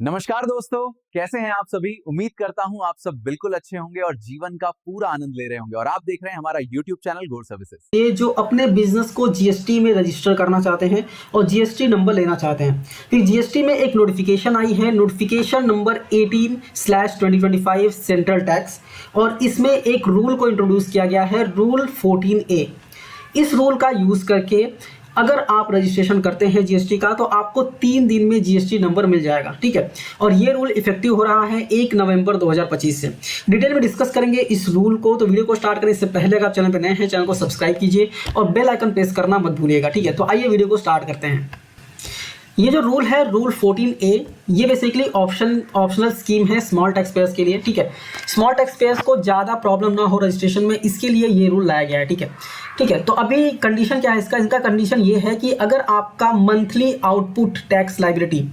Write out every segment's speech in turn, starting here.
नमस्कार दोस्तों, कैसे हैं आप सभी। उम्मीद करता हूं आप सब बिल्कुल अच्छे होंगे और जीवन का पूरा आनंद ले रहे होंगे। और आप देख रहे हैं हमारा YouTube चैनल गोल्ड सर्विसेज। ये जो अपने बिजनेस को जीएसटी में रजिस्टर करना चाहते हैं और जीएसटी नंबर लेना चाहते हैं, फिर जीएसटी में एक नोटिफिकेशन आई है, नोटिफिकेशन नंबर 18/2025 सेंट्रल टैक्स, और इसमें एक रूल को इंट्रोड्यूस किया गया है, रूल 14A। इस रूल का यूज़ करके अगर आप रजिस्ट्रेशन करते हैं जीएसटी का, तो आपको 3 दिन में जीएसटी नंबर मिल जाएगा। ठीक है, और ये रूल इफेक्टिव हो रहा है 1 नवंबर 2025 से। डिटेल में डिस्कस करेंगे इस रूल को, तो वीडियो को स्टार्ट करने से पहले अगर आप चैनल पर नए हैं, चैनल को सब्सक्राइब कीजिए और बेल आइकन प्रेस करना मत भूलिएगा। ठीक है, तो आइए वीडियो को स्टार्ट करते हैं। ये जो रूल है, रूल 14A, ये बेसिकली ऑप्शनल स्कीम है स्मॉल टैक्स पेयर्स के लिए। ठीक है, स्मॉल टैक्स पेयर्स को ज़्यादा प्रॉब्लम ना हो रजिस्ट्रेशन में, इसके लिए ये रूल लाया गया है। ठीक है, तो अभी कंडीशन क्या है इसका कंडीशन ये है कि अगर आपका monthly output tax liability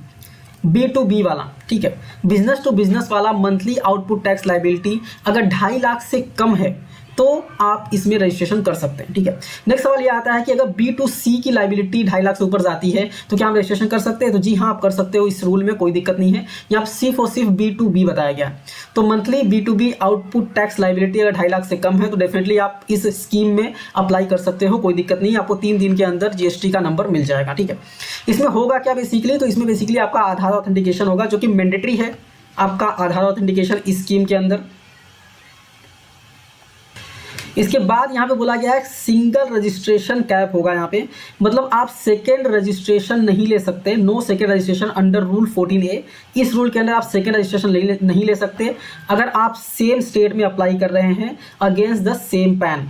B2B वाला, ठीक है, बिजनेस टू बिजनेस वाला मंथली आउटपुट टैक्स लाइबिलिटी अगर 2.5 लाख से कम है तो आप इसमें रजिस्ट्रेशन कर सकते हैं। ठीक है, नेक्स्ट सवाल ये आता है कि अगर B2C की लाइबिलिटी 2.5 लाख से ऊपर जाती है तो क्या हम रजिस्ट्रेशन कर सकते हैं? तो जी हाँ, आप कर सकते हो, इस रूल में कोई दिक्कत नहीं है। यहाँ सिर्फ और सिर्फ B2B बताया गया है। तो monthly B2B output tax liability अगर 2.5 लाख से कम है तो डेफिनेटली आप इस स्कीम में अप्लाई कर सकते हो, कोई दिक्कत नहीं है। आपको 3 दिन के अंदर जीएसटी का नंबर मिल जाएगा। ठीक है, इसमें होगा क्या बेसिकली, तो इसमें बेसिकली आपका आधार ऑथेंटिकेशन होगा, जो कि मैंडेटरी है आपका आधार ऑथेंटिकेशन इस स्कीम के अंदर। इसके बाद यहाँ पे बोला गया है सिंगल रजिस्ट्रेशन कैप होगा यहाँ पे, मतलब आप सेकेंड रजिस्ट्रेशन नहीं ले सकते, no second registration under rule 14A। इस रूल के अंदर आप सेकेंड रजिस्ट्रेशन नहीं ले सकते अगर आप सेम स्टेट में अप्लाई कर रहे हैं अगेंस्ट द सेम पैन।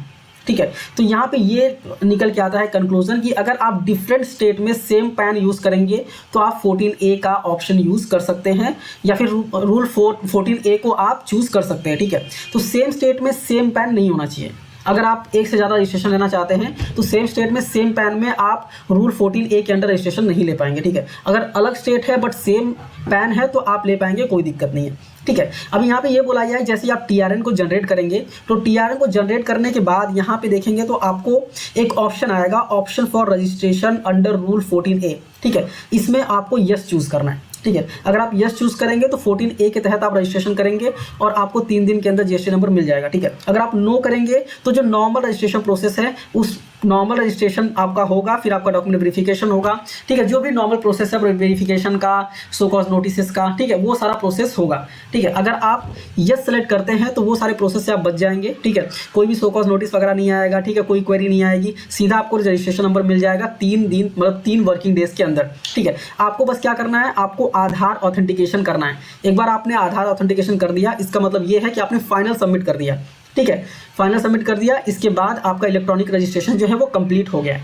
ठीक है, तो यहाँ पे ये निकल के आता है कंक्लूजन कि अगर आप डिफरेंट स्टेट में सेम पैन यूज़ करेंगे तो आप 14A का ऑप्शन यूज़ कर सकते हैं, या फिर रूल 14A को आप चूज़ कर सकते हैं। ठीक है, तो सेम स्टेट में सेम पैन नहीं होना चाहिए। अगर आप एक से ज़्यादा रजिस्ट्रेशन लेना चाहते हैं तो सेम स्टेट में सेम पैन में आप रूल 14A के अंडर रजिस्ट्रेशन नहीं ले पाएंगे। ठीक है, अगर अलग स्टेट है बट सेम पैन है तो आप ले पाएंगे, कोई दिक्कत नहीं है। ठीक है, अब यहाँ पे ये बोला गया है जैसे आप टीआरएन को जनरेट करेंगे, तो टीआरएन को जनरेट करने के बाद यहाँ पे देखेंगे तो आपको एक ऑप्शन आएगा, option for registration under rule 14A। ठीक है, इसमें आपको यस चूज़ करना है। ठीक है, अगर आप यस चूज़ करेंगे तो 14A के तहत आप रजिस्ट्रेशन करेंगे और आपको 3 दिन के अंदर जीएसटी नंबर मिल जाएगा। ठीक है, अगर आप नो करेंगे तो जो नॉर्मल रजिस्ट्रेशन प्रोसेस है उस नॉर्मल रजिस्ट्रेशन आपका होगा, फिर आपका डॉक्यूमेंट वेरिफिकेशन होगा। ठीक है, जो भी नॉर्मल प्रोसेस है वेरिफिकेशन का, सो कॉज नोटिस का, ठीक है, वो सारा प्रोसेस होगा। ठीक है, अगर आप यस सेलेक्ट करते हैं तो वो सारे प्रोसेस से आप बच जाएंगे। ठीक है, कोई भी सो कॉज नोटिस वगैरह नहीं आएगा। ठीक है, कोई क्वेरी नहीं आएगी, सीधा आपको रजिस्ट्रेशन नंबर मिल जाएगा 3 दिन, मतलब 3 वर्किंग डेज के अंदर। ठीक है, आपको बस क्या करना है, आपको आधार ऑथेंटिकेशन करना है। एक बार आपने आधार ऑथेंटिकेशन कर दिया, इसका मतलब ये है कि आपने फाइनल सबमिट कर दिया। ठीक है, फाइनल सबमिट कर दिया, इसके बाद आपका इलेक्ट्रॉनिक रजिस्ट्रेशन जो है वो कंप्लीट हो गया है।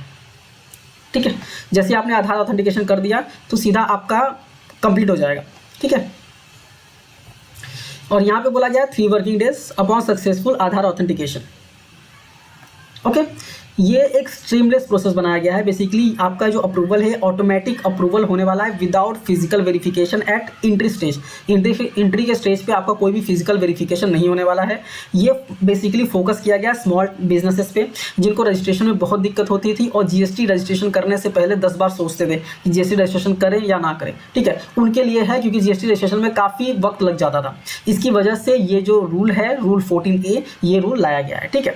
ठीक है, जैसे आपने आधार ऑथेंटिकेशन कर दिया तो सीधा आपका कंप्लीट हो जाएगा। ठीक है, और यहाँ पे बोला गया 3 वर्किंग डेज अपॉन सक्सेसफुल आधार ऑथेंटिकेशन। ओके, ये एक स्ट्रीमलेस प्रोसेस बनाया गया है। बेसिकली आपका जो अप्रूवल है ऑटोमेटिक अप्रूवल होने वाला है without physical verification eight entry stage. Entry के स्टेज पे आपका कोई भी फिजिकल वेरिफिकेशन नहीं होने वाला है। ये बेसिकली फोकस किया गया स्मॉल बिजनेसेस पे, जिनको रजिस्ट्रेशन में बहुत दिक्कत होती थी और जीएसटी रजिस्ट्रेशन करने से पहले 10 बार सोचते थे कि जीएसटी रजिस्ट्रेशन करें या ना करें। ठीक है, उनके लिए है, क्योंकि जीएसटी रजिस्ट्रेशन में काफ़ी वक्त लग जाता था। इसकी वजह से ये जो रूल है, रूल 14A, ये रूल लाया गया है। ठीक है,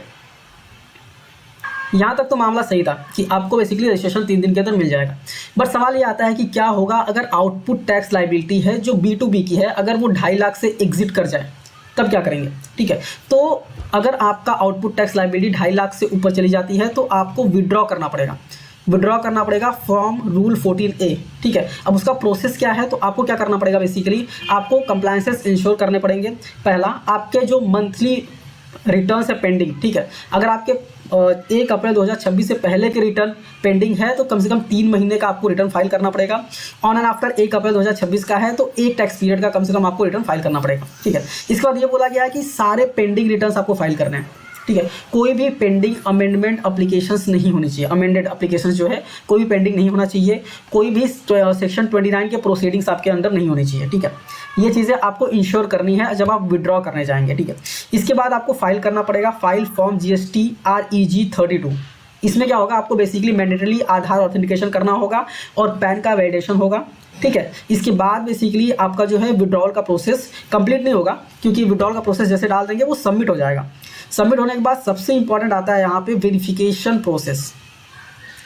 यहाँ तक तो मामला सही था कि आपको बेसिकली रजिस्ट्रेशन 3 दिन के अंदर मिल जाएगा। बट सवाल ये आता है कि क्या होगा अगर आउटपुट टैक्स लाइबिलिटी है जो B2B की है, अगर वो 2.5 लाख से एग्जिट कर जाए, तब क्या करेंगे? ठीक है, तो अगर आपका आउटपुट टैक्स लाइबिलिटी 2.5 लाख से ऊपर चली जाती है तो आपको विड्रॉ करना पड़ेगा फ्रॉम रूल 14A। ठीक है, अब उसका प्रोसेस क्या है, तो आपको क्या करना पड़ेगा, बेसिकली आपको कंप्लायंसेस इंश्योर करने पड़ेंगे। पहला, आपके जो मंथली रिटर्न्स है पेंडिंग, ठीक है, अगर आपके 1 अप्रैल 2026 से पहले के रिटर्न पेंडिंग है तो कम से कम 3 महीने का आपको रिटर्न फाइल करना पड़ेगा। ऑन एंड आफ्टर 1 अप्रैल 2026 का है तो 1 टैक्स पीरियड का कम से कम आपको रिटर्न फाइल करना पड़ेगा। ठीक है, इसके बाद ये बोला गया है कि सारे पेंडिंग रिटर्न्स आपको फाइल करने हैं। ठीक है, कोई भी पेंडिंग अमेंडमेंट अप्लीकेशंस नहीं होनी चाहिए। अमेंडेड अप्लीकेशंस जो है कोई भी पेंडिंग नहीं होना चाहिए। कोई भी सेक्शन 29 के प्रोसीडिंग्स आपके अंदर नहीं होनी चाहिए। ठीक है, ये चीज़ें आपको इंश्योर करनी है जब आप विड्रॉ करने जाएंगे। ठीक है, इसके बाद आपको फाइल करना पड़ेगा फाइल फॉर्म GST REG 32। इसमें क्या होगा, आपको बेसिकली मैंडेटरी आधार ऑथेंटिकेशन करना होगा और पैन का वैलिडेशन होगा। ठीक है। इसके बाद बेसिकली आपका जो है विड्रॉल का प्रोसेस कंप्लीट नहीं होगा, क्योंकि विड्रॉल का प्रोसेस जैसे डाल देंगे वो सबमिट हो जाएगा। सबमिट होने के बाद सबसे इंपॉर्टेंट आता है यहाँ पे वेरिफिकेशन प्रोसेस।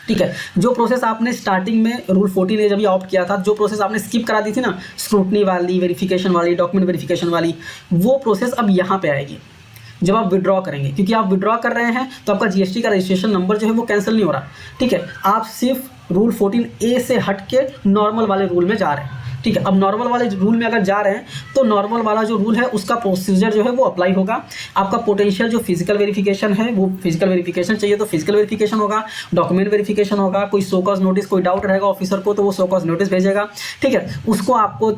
ठीक है, जो प्रोसेस आपने स्टार्टिंग में रूल 14A जब ये ऑप्ट किया था, जो प्रोसेस आपने स्किप करा दी थी ना, स्क्रूटनी वाली, वेरिफिकेशन वाली, डॉक्यूमेंट वेरिफिकेशन वाली, वो प्रोसेस अब यहाँ पे आएगी जब आप विड्रॉ करेंगे। क्योंकि आप विड्रॉ कर रहे हैं तो आपका जीएसटी का रजिस्ट्रेशन नंबर जो है वो कैंसिल नहीं हो रहा। ठीक है, आप सिर्फ रूल 14A से हट के नॉर्मल वाले रूल में जा रहे हैं। ठीक है, अब नॉर्मल वाले रूल में अगर जा रहे हैं तो नॉर्मल वाला जो रूल है उसका प्रोसीजर जो है वो अप्लाई होगा। आपका पोटेंशियल जो फिजिकल वेरिफिकेशन है वो फिजिकल वेरिफिकेशन चाहिए तो फिजिकल वेरिफिकेशन होगा, डॉक्यूमेंट वेरिफिकेशन होगा, कोई शो कॉज नोटिस, कोई डाउट रहेगा ऑफिसर को तो वो शो कॉज नोटिस भेजेगा। ठीक है, उसको आपको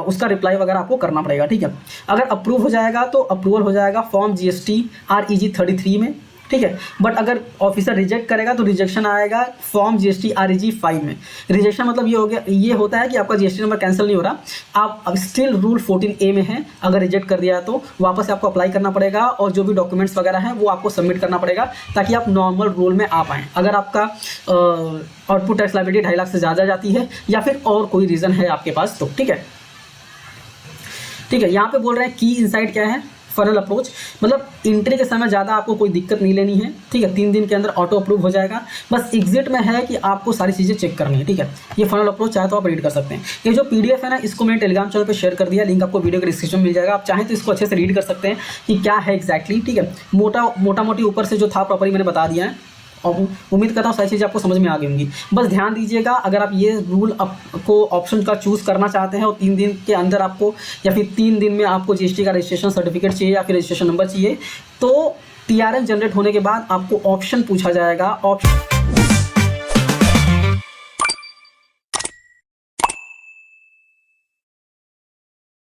उसका रिप्लाई वगैरह आपको करना पड़ेगा। ठीक है, अगर अप्रूव हो जाएगा तो अप्रूवल हो जाएगा फॉर्म GST REG 33 में। ठीक है, बट अगर ऑफिसर रिजेक्ट करेगा तो रिजेक्शन आएगा फॉर्म GST REG 5 में। रिजेक्शन मतलब ये हो गया, ये होता है कि आपका GST नंबर कैंसिल नहीं हो रहा, आप अब स्टिल रूल 14A में हैं। अगर रिजेक्ट कर दिया तो वापस से आपको अप्लाई करना पड़ेगा और जो भी डॉक्यूमेंट्स वगैरह हैं वो आपको सबमिट करना पड़ेगा ताकि आप नॉर्मल रूल में आ पाएँ। अगर आपका आउटपुट टैक्स लायबिलिटी 2.5 लाख से ज़्यादा जाती है या फिर और कोई रीज़न है आपके पास तो। ठीक है, ठीक है, यहाँ पे बोल रहे हैं की इनसाइट क्या है, फनल अप्रोच, मतलब एंट्री के समय ज़्यादा आपको कोई दिक्कत नहीं लेनी है। ठीक है, 3 दिन के अंदर ऑटो अप्रूव हो जाएगा। बस एग्जिट में है कि आपको सारी चीज़ें चेक करनी है। ठीक है, ये फनल अप्रोच चाहे तो आप रीड कर सकते हैं। ये जो PDF है ना, इसको मैंने टेलीग्राम चैनल पे शेयर कर दिया, लिंक आपको वीडियो के डिस्क्रिप्शन में मिल जाएगा। आप चाहें तो इसको अच्छे से रीड कर सकते हैं कि क्या है एग्जैक्टली। ठीक है, मोटा मोटी ऊपर से जो था प्रॉपर्ली मैंने बता दिया है और उम्मीद करता हूँ सारी चीज़ें आपको समझ में आ गई होंगी। बस ध्यान दीजिएगा, अगर आप ये रूल को ऑप्शन का चूज़ करना चाहते हैं और 3 दिन के अंदर आपको या फिर 3 दिन में आपको GST का रजिस्ट्रेशन सर्टिफिकेट चाहिए या फिर रजिस्ट्रेशन नंबर चाहिए, तो TRN जनरेट होने के बाद आपको ऑप्शन पूछा जाएगा। ऑप्शन